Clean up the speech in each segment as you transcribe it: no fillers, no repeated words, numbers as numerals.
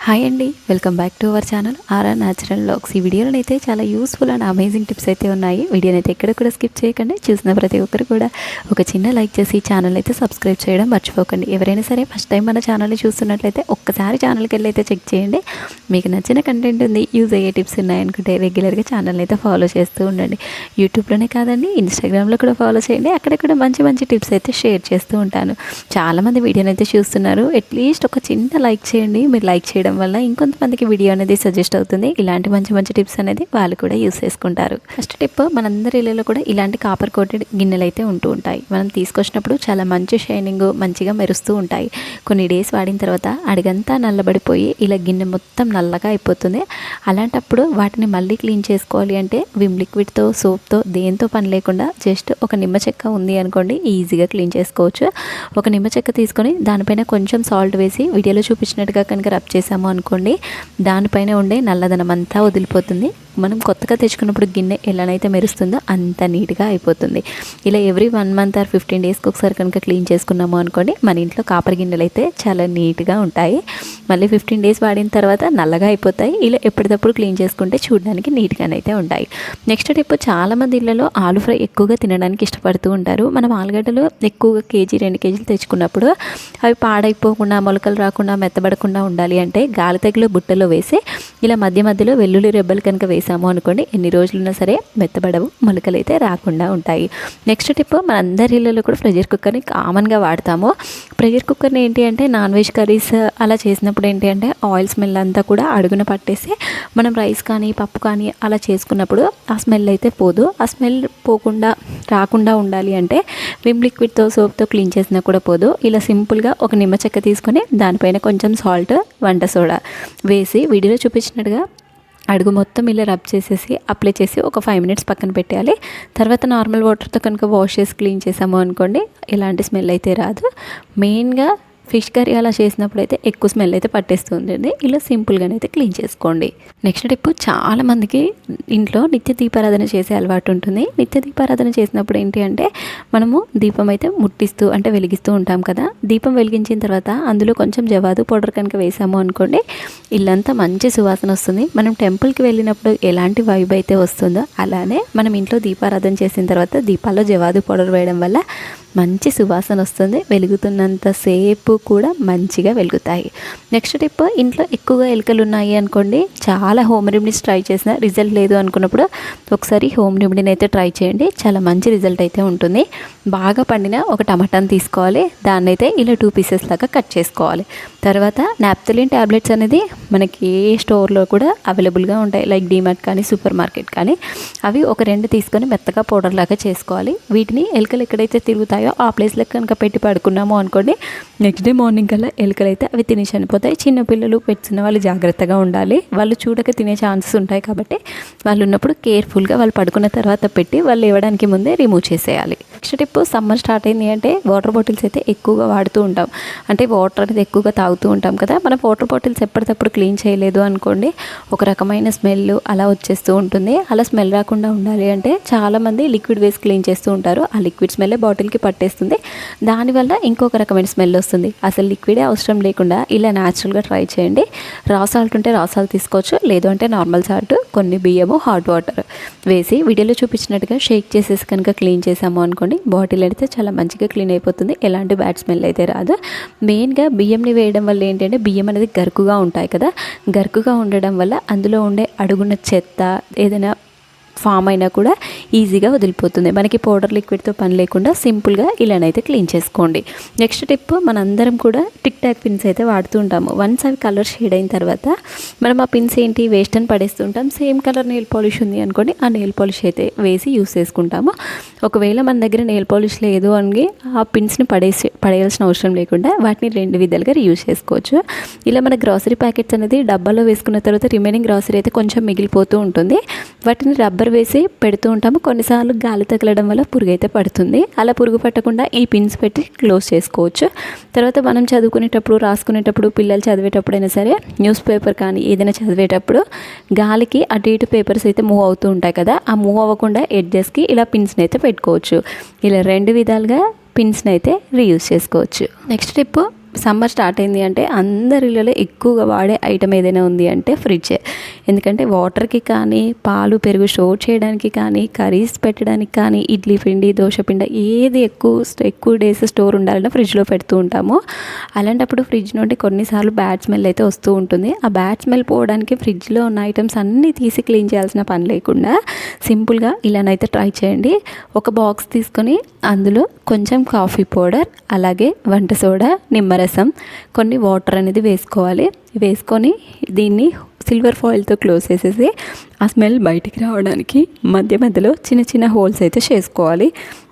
Hi అండి, welcome back to our channel RR natural vlogs. ఈ వీడియోలో అయితే చాలా యూస్ఫుల్ అండ్ అమేజింగ్ టిప్స్ అయితే ఉన్నాయి. వీడియోని అయితే ఎక్కడ కూడా స్కిప్ చేయకండి. చూసిన ప్రతి ఒక్కరు కూడా ఒక చిన్న లైక్ చేసి ఛానల్ అయితే సబ్స్క్రైబ్ చేయడం మర్చిపోకండి. ఎవరైనా సరే ఫస్ట్ టైం మన ఛానల్ని చూస్తున్నట్లయితే ఒక్కసారి ఛానల్కి వెళ్ళి అయితే చెక్ చేయండి. మీకు నచ్చిన కంటెంట్ ఉంది, యూజ్ అయ్యే టిప్స్ ఉన్నాయనుకుంటే రెగ్యులర్గా ఛానల్ని అయితే ఫాలో చేస్తూ ఉండండి. యూట్యూబ్లోనే కాదండి, ఇన్స్టాగ్రామ్లో కూడా ఫాలో చేయండి. అక్కడ కూడా మంచి మంచి టిప్స్ అయితే షేర్ చేస్తూ ఉంటాను. చాలామంది వీడియోని అయితే చూస్తున్నారు. అట్లీస్ట్ ఒక చిన్న లైక్ చేయండి. మీరు లైక్ చేయడం వల్ల ఇంకొంతమందికి వీడియో అనేది సజెస్ట్ అవుతుంది. ఇలాంటి మంచి మంచి టిప్స్ అనేది వాళ్ళు కూడా యూస్ చేసుకుంటారు. ఫస్ట్ టిప్, మనందరి ఇళ్ళలో కూడా ఇలాంటి కాపర్ కోటెడ్ గిన్నెలు అయితే ఉంటూ ఉంటాయి. మనం తీసుకొచ్చినప్పుడు చాలా మంచి షైనింగ్, మంచిగా మెరుస్తూ ఉంటాయి. కొన్ని డేస్ వాడిన తర్వాత అడిగంతా నల్లబడిపోయి ఇలా గిన్నె మొత్తం నల్లగా అయిపోతుంది. అలాంటప్పుడు వాటిని మళ్ళీ క్లీన్ చేసుకోవాలి అంటే విమ్ లిక్విడ్తో, సోప్తో, దేంతో పని లేకుండా జస్ట్ ఒక నిమ్మ చెక్క ఉంది అనుకోండి, ఈజీగా క్లీన్ చేసుకోవచ్చు. ఒక నిమ్మ చెక్క తీసుకొని దానిపైన కొంచెం సాల్ట్ వేసి వీడియోలో చూపించినట్టుగా కనుక రబ్ చేసాము అనుకోండి, దానిపైన ఉండే నల్లదనం అంతా వదిలిపోతుంది. మనం కొత్తగా తెచ్చుకున్నప్పుడు గిన్నె ఎలానైతే మెరుస్తుందో అంత నీట్గా అయిపోతుంది. ఇలా ఎవ్రీ 1 మంత్ ఆర్ 15 డేస్కి ఒకసారి కనుక క్లీన్ చేసుకున్నాము అనుకోండి, మన ఇంట్లో కాపర్ గిన్నెలు అయితే చాలా నీట్గా ఉంటాయి. మళ్ళీ 15 డేస్ వాడిన తర్వాత నల్లగా అయిపోతాయి. ఇలా ఎప్పటికప్పుడు క్లీన్ చేసుకుంటే చూడడానికి నీట్గానైతే ఉంటాయి. నెక్స్ట్ టిప్, చాలామంది ఇళ్ళలో ఆలు ఫ్రై ఎక్కువగా తినడానికి ఇష్టపడుతూ ఉంటారు. మనం ఆలుగడ్డలు ఎక్కువగా కేజీ 2 కేజీలు తెచ్చుకున్నప్పుడు అవి పాడైపోకుండా, మొలకలు రాకుండా, మెత్తబడకుండా ఉండాలి అంటే గాలి తగిలో బుట్టలో వేసి ఇలా మధ్య మధ్యలో వెల్లుల్లి రెబ్బలు కనుక వేసాము అనుకోండి, ఎన్ని రోజులున్నా సరే మెత్తబడవు, మొలకలు అయితే రాకుండా ఉంటాయి. నెక్స్ట్ టిప్, మన అందరి ఇళ్ళలో కూడా ప్రెషర్ కుక్కర్ని కామన్గా వాడతాము. ప్రెషర్ కుక్కర్ని ఏంటి అంటే నాన్ వెజ్ కర్రీస్ అలా చేసినప్పుడు ఏంటి అంటే ఆయిల్ స్మెల్ అంతా కూడా అడుగున పట్టేసి మనం రైస్ కానీ పప్పు కానీ అలా చేసుకున్నప్పుడు ఆ స్మెల్ అయితే పోదు. ఆ స్మెల్ పోకుండా రాకుండా ఉండాలి అంటే విమ్ లిక్విడ్తో, సోప్తో క్లీన్ చేసినా కూడా పోదు. ఇలా సింపుల్గా ఒక నిమ్మ చెక్క తీసుకొని దానిపైన కొంచెం సాల్ట్, వంట సోడా వేసి వీడియోలో చూపించినట్టుగా అడుగు మొత్తం ఇలా రబ్ చేసేసి అప్లై చేసి ఒక 5 మినిట్స్ పక్కన పెట్టాలి. తర్వాత నార్మల్ వాటర్తో కనుక వాష్ చేసి క్లీన్ చేసాము అనుకోండి, ఎలాంటి స్మెల్ అయితే రాదు. మెయిన్గా ఫిష్ కర్రీ అలా చేసినప్పుడు అయితే ఎక్కువ స్మెల్ అయితే పట్టేస్తుందండి. ఇలా సింపుల్గానైతే క్లీన్ చేసుకోండి. నెక్స్ట్ టిప్, చాలామందికి ఇంట్లో నిత్య దీపారాధన చేసే అలవాటు ఉంటుంది. నిత్య దీపారాధన చేసినప్పుడు ఏంటి అంటే మనము దీపం అయితే ముట్టిస్తూ అంటే వెలిగిస్తూ ఉంటాం కదా. దీపం వెలిగించిన తర్వాత అందులో కొంచెం జవాదు పౌడర్ కనుక వేసాము అనుకోండి, ఇల్లంతా మంచి సువాసన వస్తుంది. మనం టెంపుల్కి వెళ్ళినప్పుడు ఎలాంటి వైబ్ అయితే వస్తుందో అలానే మనం ఇంట్లో దీపారాధన చేసిన తర్వాత దీపాల్లో జవాదు పౌడర్ వేయడం వల్ల మంచి సువాసన వస్తుంది. వెలుగుతున్నంత సేపు కూడా మంచిగా వెలుగుతాయి. నెక్స్ట్ టిప్, ఇంట్లో ఎక్కువగా ఎలుకలు ఉన్నాయి అనుకోండి, చాలా హోమ్ రెమెడీస్ ట్రై చేసిన రిజల్ట్ లేదు అనుకున్నప్పుడు ఒకసారి హోమ్ రెమెడీని అయితే ట్రై చేయండి. చాలా మంచి రిజల్ట్ అయితే ఉంటుంది. బాగా పండిన ఒక టమాటాని తీసుకోవాలి, దాన్ని అయితే ఇలా 2 పీసెస్ లాగా కట్ చేసుకోవాలి. తర్వాత నాప్థలిన్ ట్యాబ్లెట్స్ అనేది మనకి ఏ స్టోర్లో కూడా అవైలబుల్గా ఉంటాయి, లైక్ డీమార్ట్ కానీ సూపర్ మార్కెట్ కానీ. అవి ఒక 2 తీసుకొని మెత్తగా పౌడర్ లాగా చేసుకోవాలి. వీటిని ఎలుకలు ఎక్కడైతే తిరుగుతాయో ఆ ప్లేస్లో కనుక పెట్టి పడుకున్నాము అనుకోండి, నెక్స్ట్ డే మార్నింగ్ కల్లా ఎలుకలు అయితే అవి తిని చనిపోతాయి. చిన్నపిల్లలు, పెట్స్ ఉన్న వాళ్ళు జాగ్రత్తగా ఉండాలి. వాళ్ళు చూడక తినే ఛాన్సెస్ ఉంటాయి కాబట్టి వాళ్ళు ఉన్నప్పుడు కేర్ఫుల్గా వాళ్ళు పడుకున్న తర్వాత పెట్టి వాళ్ళు లేవడానికి ముందే రిమూవ్ చేసేయాలి. నెక్స్ట్ టిప్, సమ్మర్ స్టార్ట్ అయింది అంటే వాటర్ బాటిల్స్ అయితే ఎక్కువగా వాడుతూ ఉంటాం. అంటే వాటర్ అనేది ఎక్కువగా తాగుతూ ఉంటాం కదా. మనం వాటర్ బాటిల్స్ ఎప్పటికప్పుడు క్లీన్ చేయలేదు అనుకోండి, ఒక రకమైన స్మెల్ అలా వచ్చేస్తూ ఉంటుంది. అలా స్మెల్ రాకుండా ఉండాలి అంటే చాలామంది లిక్విడ్ వేసి క్లీన్ చేస్తూ ఉంటారు. ఆ లిక్విడ్ స్మెల్ బాటిల్కి పట్టేస్తుంది. దానివల్ల ఇంకొక రకమైన స్మెల్ వస్తుంది. అసలు లిక్విడే అవసరం లేకుండా ఇలా న్యాచురల్గా ట్రై చేయండి. రా సాల్ట్ ఉంటే రా సాల్ట్ తీసుకోవచ్చు, లేదు అంటే నార్మల్ సాల్ట్, కొన్ని బియ్యము, హాట్ వాటర్ వేసి వీడియోలో చూపించినట్టుగా షేక్ చేసేసి కనుక క్లీన్ చేసాము అనుకోండి, బాటిల్ అయితే చాలా మంచిగా క్లీన్ అయిపోతుంది. ఎలాంటి బ్యాడ్ స్మెల్ అయితే రాదు. మెయిన్గా బియ్యంని వేయడం వల్ల ఏంటంటే బియ్యం అనేది గరుకుగా ఉంటాయి కదా. గరుకుగా ఉండడం వల్ల అందులో ఉండే అడుగున చెత్త ఏదైనా ఫామ్ అయినా కూడా ఈజీగా వదిలిపోతుంది. మనకి పౌడర్ లిక్విడ్తో పని లేకుండా సింపుల్గా ఇలానైతే క్లీన్ చేసుకోండి. నెక్స్ట్ టిప్, మనందరం కూడా టిక్ టాక్ పిన్స్ అయితే వాడుతూ ఉంటాము. వన్స్ అవి కలర్ షేడ్ అయిన తర్వాత మనం ఆ పిన్స్ ఏంటి వేస్ట్ అని పడేస్తుంటాం. సేమ్ కలర్ నెయిల్ పాలిష్ ఉంది అనుకోండి, ఆ నెయిల్ పాలిష్ అయితే వేసి యూస్ చేసుకుంటాము. ఒకవేళ మన దగ్గర నెయిల్ పాలిష్ లేదు అని ఆ పిన్స్ని పడేయాల్సిన అవసరం లేకుండా వాటిని 2 విధాలుగా రీయూజ్ చేసుకోవచ్చు. ఇలా మన గ్రాసరీ ప్యాకెట్స్ అనేది డబ్బాలో వేసుకున్న తర్వాత రిమైనింగ్ గ్రాసరీ అయితే కొంచెం మిగిలిపోతూ ఉంటుంది. వాటిని రబ్బర్ వేసి పెడుతూ ఉంటాము. కొన్నిసార్లు గాలి తగలడం వల్ల పురుగు అయితే పడుతుంది. అలా పురుగు పట్టకుండా ఈ పిన్స్ పెట్టి క్లోజ్ చేసుకోవచ్చు. తర్వాత మనం చదువుకునేటప్పుడు, రాసుకునేటప్పుడు, పిల్లలు చదివేటప్పుడు అయినా సరే న్యూస్ పేపర్ కానీ ఏదైనా చదివేటప్పుడు గాలికి అటు ఇటు పేపర్స్ అయితే మూవ్ అవుతూ ఉంటాయి కదా. ఆ మూవ్ అవ్వకుండా ఎడ్జెస్కి ఇలా పిన్స్ని అయితే పెట్టుకోవచ్చు. ఇలా 2 విధాలుగా పిన్స్ని అయితే రీయూజ్ చేసుకోవచ్చు. నెక్స్ట్ టిప్, సమ్మర్ స్టార్ట్ అయింది అంటే అందరిలో ఎక్కువగా వాడే ఐటమ్ ఏదైనా ఉంది అంటే ఫ్రిడ్జే. ఎందుకంటే వాటర్కి కానీ, పాలు పెరుగు స్టోర్ చేయడానికి కానీ, కర్రీస్ పెట్టడానికి కానీ, ఇడ్లీ పిండి దోశ పిండి ఏది ఎక్కువ డేస్ స్టోర్ ఉండాలన్నా ఫ్రిడ్జ్లో పెడుతూ ఉంటాము. అలాంటప్పుడు ఫ్రిడ్జ్ నుండి కొన్నిసార్లు బ్యాడ్ స్మెల్ అయితే వస్తూ ఉంటుంది. ఆ బ్యాడ్ స్మెల్ పోవడానికి ఫ్రిడ్జ్లో ఉన్న ఐటమ్స్ అన్నీ తీసి క్లీన్ చేయాల్సిన పని లేకుండా సింపుల్గా ఇలానైతే ట్రై చేయండి. ఒక బాక్స్ తీసుకొని అందులో కొంచెం కాఫీ పౌడర్, అలాగే వంట సోడా, నిమ్మరసం, కొన్ని వాటర్ అనేది వేసుకోవాలి. వేసుకొని దీన్ని సిల్వర్ ఫాయిల్తో క్లోజ్ చేసేసి ఆ స్మెల్ బయటికి రావడానికి మధ్యలో చిన్న చిన్న హోల్స్ అయితే చేసుకోవాలి.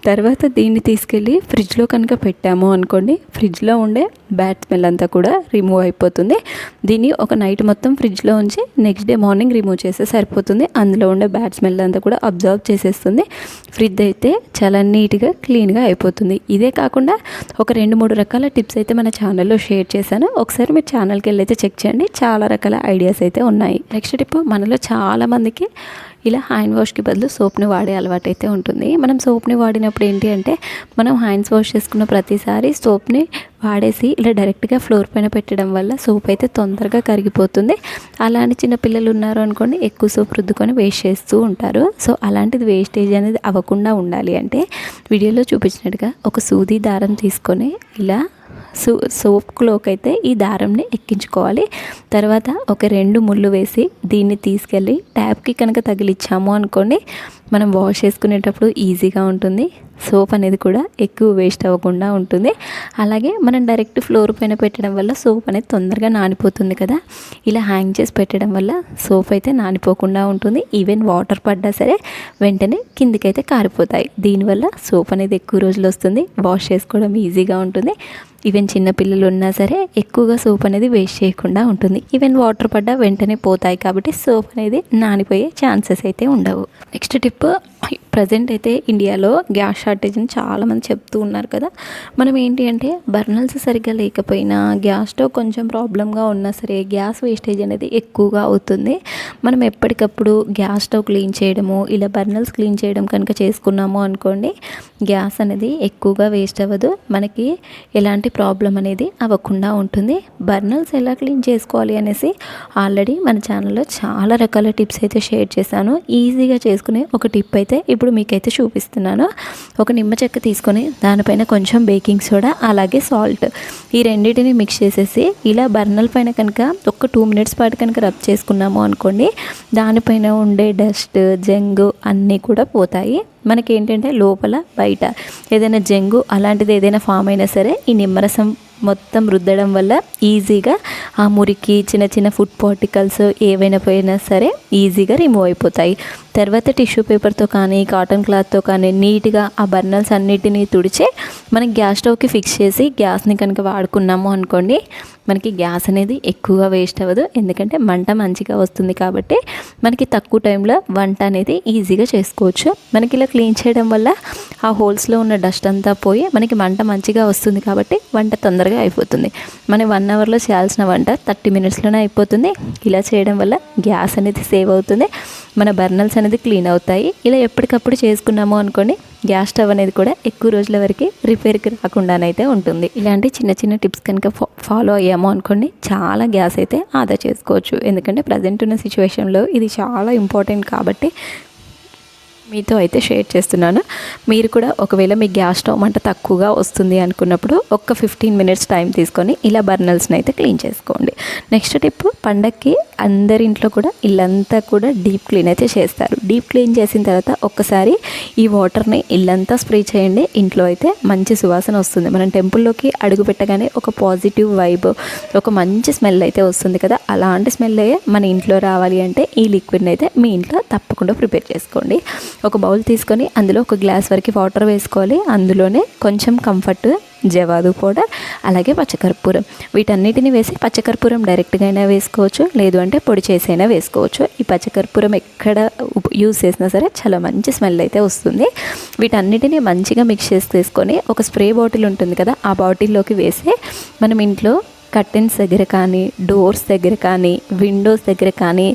తర్వాత దీన్ని తీసుకెళ్ళి ఫ్రిడ్జ్లో కనుక పెట్టాము అనుకోండి, ఫ్రిడ్జ్లో ఉండే బ్యాడ్ స్మెల్ అంతా కూడా రిమూవ్ అయిపోతుంది. దీన్ని ఒక నైట్ మొత్తం ఫ్రిడ్జ్లో ఉంచి నెక్స్ట్ డే మార్నింగ్ రిమూవ్ చేస్తే సరిపోతుంది. అందులో ఉండే బ్యాడ్ స్మెల్ అంతా కూడా అబ్జర్వ్ చేసేస్తుంది. ఫ్రిడ్జ్ అయితే చాలా నీట్గా క్లీన్గా అయిపోతుంది. ఇదే కాకుండా ఒక 2-3 రకాల టిప్స్ అయితే మన ఛానల్లో షేర్ చేశాను. ఒకసారి మీరు ఛానల్కి వెళ్ళి అయితే చెక్ చేయండి. చాలా రకాల ఐడియాస్ అయితే ఉన్నాయి. నెక్స్ట్ టిప్, మనలో చాలామందికి ఇలా హ్యాండ్ వాష్కి బదులు సోప్ని వాడే అలవాటు అయితే ఉంటుంది. మనం సోప్ని వాడినప్పుడు ఏంటి అంటే, మనం హ్యాండ్స్ వాష్ చేసుకున్న ప్రతిసారి సోప్ని వాడేసి ఇలా డైరెక్ట్గా ఫ్లోర్ పైన పెట్టడం వల్ల సోప్ అయితే తొందరగా కరిగిపోతుంది. అలాంటి చిన్న పిల్లలు ఉన్నారు అనుకోండి, ఎక్కువ సోప్ రుద్దుకొని వేస్ట్ చేస్తూ ఉంటారు. సో అలాంటిది వేస్టేజ్ అనేది అవ్వకుండా ఉండాలి అంటే వీడియోలో చూపించినట్టుగా ఒక సూది దారం తీసుకొని ఇలా సోప్లోకి అయితే ఈ దారంని ఎక్కించుకోవాలి. తర్వాత ఒక 2 ముళ్ళు వేసి దీన్ని తీసుకెళ్ళి ట్యాప్కి కనుక తగిలిచ్చాము అనుకోండి, మనం వాష్ చేసుకునేటప్పుడు ఈజీగా ఉంటుంది. సోప్ అనేది కూడా ఎక్కువ వేస్ట్ అవ్వకుండా ఉంటుంది. అలాగే మనం డైరెక్ట్ ఫ్లోర్ పైన పెట్టడం వల్ల సోప్ అనేది తొందరగా నానిపోతుంది కదా. ఇలా హ్యాంగ్ చేసి పెట్టడం వల్ల సోప్ అయితే నానిపోకుండా ఉంటుంది. ఈవెన్ వాటర్ పడ్డా సరే వెంటనే కిందికైతే కారిపోతాయి. దీనివల్ల సోప్ అనేది ఎక్కువ రోజులు వస్తుంది. వాష్ చేసుకోవడం ఈజీగా ఉంటుంది. ఈవెన్ చిన్నపిల్లలు ఉన్నా సరే ఎక్కువగా సోప్ అనేది వేస్ట్ చేయకుండా ఉంటుంది. ఈవెన్ వాటర్ పడ్డా వెంటనే పోతాయి కాబట్టి సోప్ అనేది నానిపోయే ఛాన్సెస్ అయితే ఉండవు. నెక్స్ట్ టిప్, ప్రజెంట్ అయితే ఇండియాలో గ్యాస్ షార్టేజ్ అని చాలామంది చెప్తూ ఉన్నారు కదా. మనం ఏంటి అంటే బర్నల్స్ సరిగ్గా లేకపోయినా, గ్యాస్ స్టవ్ కొంచెం ప్రాబ్లంగా ఉన్నా సరే గ్యాస్ వేస్టేజ్ అనేది ఎక్కువగా అవుతుంది. మనం ఎప్పటికప్పుడు గ్యాస్ స్టవ్ క్లీన్ చేయడము, ఇలా బర్నల్స్ క్లీన్ చేయడం కనుక చేసుకున్నాము అనుకోండి, గ్యాస్ అనేది ఎక్కువగా వేస్ట్ అవ్వదు. మనకి ఎలాంటి ప్రాబ్లం అనేది అవ్వకుండా ఉంటుంది. బర్నల్స్ ఎలా క్లీన్ చేసుకోవాలి అనేసి ఆల్రెడీ మన ఛానల్లో చాలా రకాల టిప్స్ అయితే షేర్ చేశాను. ఈజీగా చేసుకునే ఒక టిప్ అయితే ఇప్పుడు మీకైతే చూపిస్తున్నాను. ఒక నిమ్మ చెక్క తీసుకొని దానిపైన కొంచెం బేకింగ్ సోడా, అలాగే సాల్ట్, ఈ రెండింటిని మిక్స్ చేసేసి ఇలా బర్నల్ పైన కనుక ఒక 2 మినిట్స్ పాటు కనుక రబ్ చేసుకున్నాము అనుకోండి, దానిపైన ఉండే డస్ట్, జంగు అన్నీ కూడా పోతాయి. మనకి ఏంటంటే లోపల బయట ఏదైనా జంగు అలాంటిది ఏదైనా ఫామ్ అయినా సరే ఈ నిమ్మరసం మొత్తం రుద్దడం వల్ల ఈజీగా ఆ మురికి, చిన్న చిన్న ఫుడ్ పార్టికల్స్ ఏవైనా పోయినా సరే ఈజీగా రిమూవ్ అయిపోతాయి. తర్వాత టిష్యూ పేపర్తో కానీ, కాటన్ క్లాత్తో కానీ నీట్గా ఆ బర్నల్స్ అన్నిటినీ తుడిచి మనం గ్యాస్ స్టవ్కి ఫిక్స్ చేసి గ్యాస్ని కనుక వాడుకున్నాము అనుకోండి, మనకి గ్యాస్ అనేది ఎక్కువగా వేస్ట్ అవ్వదు. ఎందుకంటే మంట మంచిగా వస్తుంది కాబట్టి మనకి తక్కువ టైంలో వంట అనేది ఈజీగా చేసుకోవచ్చు. మనకి ఇలా క్లీన్ చేయడం వల్ల ఆ హోల్స్లో ఉన్న డస్ట్ అంతా పోయి మనకి మంట మంచిగా వస్తుంది కాబట్టి వంట తొందరగా అయిపోతుంది. మనం 1 అవర్లో చేయాల్సిన వంట 30 మినిట్స్లోనే అయిపోతుంది. ఇలా చేయడం వల్ల గ్యాస్ అనేది సేవ్ అవుతుంది, మన బర్నల్స్ అనేది క్లీన్ అవుతాయి. ఇలా ఎప్పటికప్పుడు చేసుకున్నాము అనుకోండి, గ్యాస్ స్టవ్ అనేది కూడా ఎక్కువ రోజుల వరకు రిపేర్కి రాకుండానైతే ఉంటుంది. ఇలాంటి చిన్న చిన్న టిప్స్ కనుక ఫాలో అయ్యాము అనుకోండి, చాలా గ్యాస్ అయితే ఆదా చేసుకోవచ్చు. ఎందుకంటే ప్రజెంట్ ఉన్న సిచ్యువేషన్లో ఇది చాలా ఇంపార్టెంట్ కాబట్టి మీతో అయితే షేర్ చేస్తున్నాను. మీరు కూడా ఒకవేళ మీ గ్యాస్ స్టవ్ మంట తక్కువగా వస్తుంది అనుకున్నప్పుడు ఒక 15 మినిట్స్ టైం తీసుకొని ఇలా బర్నల్స్ని అయితే క్లీన్ చేసుకోండి. నెక్స్ట్ టిప్, పండక్కి అందరి ఇంట్లో కూడా ఇల్లంతా కూడా డీప్ క్లీన్ అయితే చేస్తారు. డీప్ క్లీన్ చేసిన తర్వాత ఒక్కసారి ఈ వాటర్ని ఇల్లంతా స్ప్రే చేయండి. ఇంట్లో అయితే మంచి సువాసన వస్తుంది. మనం టెంపుల్లోకి అడుగు పెట్టగానే ఒక పాజిటివ్ వైబ్, ఒక మంచి స్మెల్ అయితే వస్తుంది కదా. అలాంటి స్మెల్ మన ఇంట్లో రావాలి అంటే ఈ లిక్విడ్ని అయితే మీ ఇంట్లో తప్పకుండా ప్రిపేర్ చేసుకోండి. ఒక బౌల్ తీసుకొని అందులో ఒక గ్లాస్ వరకు వాటర్ వేసుకోవాలి. అందులోనే కొంచెం కంఫర్ట్, జవాదు పౌడర్, అలాగే పచ్చకర్పూరం, వీటన్నిటిని వేసి పచ్చకర్పూరం డైరెక్ట్గా అయినా వేసుకోవచ్చు, లేదు అంటే పొడి చేసైనా వేసుకోవచ్చు. ఈ పచ్చకర్పూరం ఎక్కడ యూజ్ చేసినా సరే చాలా మంచి స్మెల్ అయితే వస్తుంది. వీటన్నిటిని మంచిగా మిక్స్ చేసి తీసుకొని ఒక స్ప్రే బాటిల్ ఉంటుంది కదా, ఆ బాటిల్లోకి వేసి మనం ఇంట్లో కర్టెన్స్ దగ్గర కానీ, డోర్స్ దగ్గర కానీ, విండోస్ దగ్గర కానీ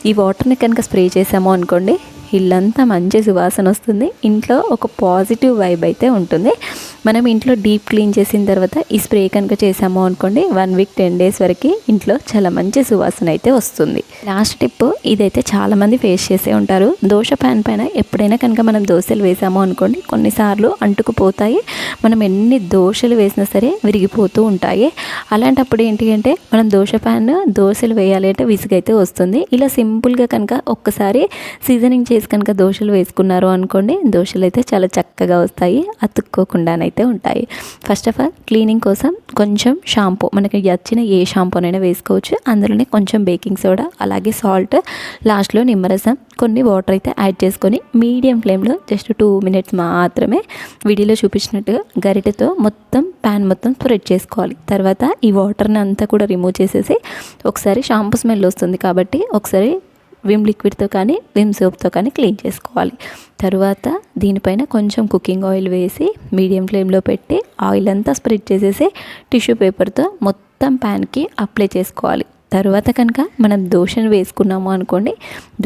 ఈ వాటర్ని కనుక స్ప్రే చేసాము అనుకోండి, ఇల్లంతా మంచి సువాసన వస్తుంది. ఇంట్లో ఒక పాజిటివ్ వైబ్ అయితే ఉంటుంది. మనం ఇంట్లో డీప్ క్లీన్ చేసిన తర్వాత ఈ స్ప్రే కనుక చేసాము అనుకోండి 1 వీక్ 10 డేస్ వరకు ఇంట్లో చాలా మంచి సువాసన అయితే వస్తుంది. లాస్ట్ టిప్, ఇదైతే చాలామంది ఫేస్ చేసే ఉంటారు. దోశ ప్యాన్ పైన ఎప్పుడైనా కనుక మనం దోశలు వేసాము అనుకోండి కొన్నిసార్లు అంటుకుపోతాయి. మనం ఎన్ని దోశలు వేసినా సరే విరిగిపోతూ ఉంటాయి. అలాంటప్పుడు ఏంటి అంటే మనం దోశలు వేయాలి అంటే విసుగైతే వస్తుంది. ఇలా సింపుల్గా కనుక ఒక్కసారి సీజనింగ్ చేసి కనుక దోశలు వేసుకున్నారు అనుకోండి దోశలు అయితే చాలా చక్కగా వస్తాయి, అతుక్కోకుండానైతే ఉంటాయి. ఫస్ట్ ఆఫ్ ఆల్ క్లీనింగ్ కోసం కొంచెం షాంపూ, మనకి వచ్చిన ఏ షాంపూనైనా వేసుకోవచ్చు. అందులోనే కొంచెం బేకింగ్ సోడా, అలాగే సాల్ట్, లాస్ట్లో నిమ్మరసం, కొన్ని వాటర్ అయితే యాడ్ చేసుకొని మీడియం ఫ్లేమ్లో జస్ట్ 2 మినిట్స్ మాత్రమే వీడియోలో చూపించినట్టుగా గరిటెతో మొత్తం ప్యాన్ మొత్తం స్ప్రెడ్ చేసుకోవాలి. తర్వాత ఈ వాటర్ని అంతా కూడా రిమూవ్ చేసేసి ఒకసారి షాంపూ స్మెల్ వస్తుంది కాబట్టి ఒకసారి విమ్ లిక్విడ్తో కానీ విమ్ సోప్తో కానీ క్లీన్ చేసుకోవాలి. తర్వాత దీనిపైన కొంచెం కుకింగ్ ఆయిల్ వేసి మీడియం ఫ్లేమ్లో పెట్టి ఆయిల్ అంతా స్ప్రెడ్ చేసేసి టిష్యూ పేపర్తో మొత్తం ప్యాన్కి అప్లై చేసుకోవాలి. తర్వాత కనుక మనం దోశను వేసుకున్నాము అనుకోండి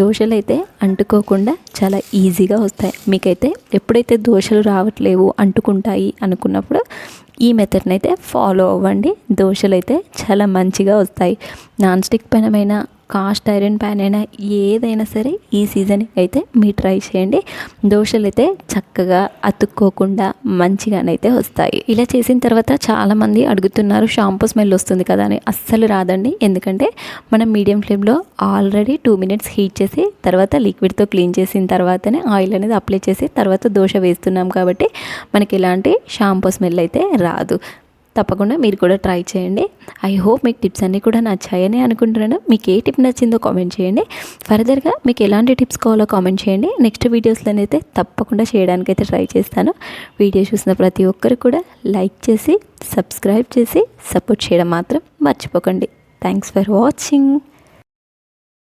దోశలు అయితే అంటుకోకుండా చాలా ఈజీగా వస్తాయి. మీకైతే ఎప్పుడైతే దోశలు రావట్లేవు అంటుకుంటాయి అనుకున్నప్పుడు ఈ మెథడ్ని అయితే ఫాలో అవ్వండి. దోశలు అయితే చాలా మంచిగా వస్తాయి. నాన్ స్టిక్ పెనమైనా కాస్ట్ ఐరన్ ప్యాన్ అయినా ఏదైనా సరే ఈ సీజన్కి అయితే మీరు ట్రై చేయండి. దోశలు అయితే చక్కగా అతుక్కోకుండా మంచిగానైతే వస్తాయి. ఇలా చేసిన తర్వాత చాలామంది అడుగుతున్నారు షాంపూ స్మెల్ వస్తుంది కదా అని. అస్సలు రాదండి. ఎందుకంటే మనం మీడియం ఫ్లేమ్లో ఆల్రెడీ 2 మినిట్స్ హీట్ చేసి తర్వాత లిక్విడ్తో క్లీన్ చేసిన తర్వాతనే ఆయిల్ అనేది అప్లై చేసి తర్వాత దోశ వేస్తున్నాం కాబట్టి మనకి ఎలాంటి షాంపూ స్మెల్ అయితే రాదు. తప్పకుండా మీరు కూడా ట్రై చేయండి. ఐ హోప్ మీకు టిప్స్ అన్నీ కూడా నచ్చాయని అనుకుంటున్నాను. మీకు ఏ టిప్ నచ్చిందో కామెంట్ చేయండి. ఫర్దర్గా మీకు ఎలాంటి టిప్స్ కావాలో కామెంట్ చేయండి. నెక్స్ట్ వీడియోస్లోనైతే తప్పకుండా చేయడానికైతే ట్రై చేస్తాను. వీడియో చూసిన ప్రతి ఒక్కరు కూడా లైక్ చేసి సబ్స్క్రైబ్ చేసి సపోర్ట్ చేయడం మాత్రం మర్చిపోకండి. Thanks for watching.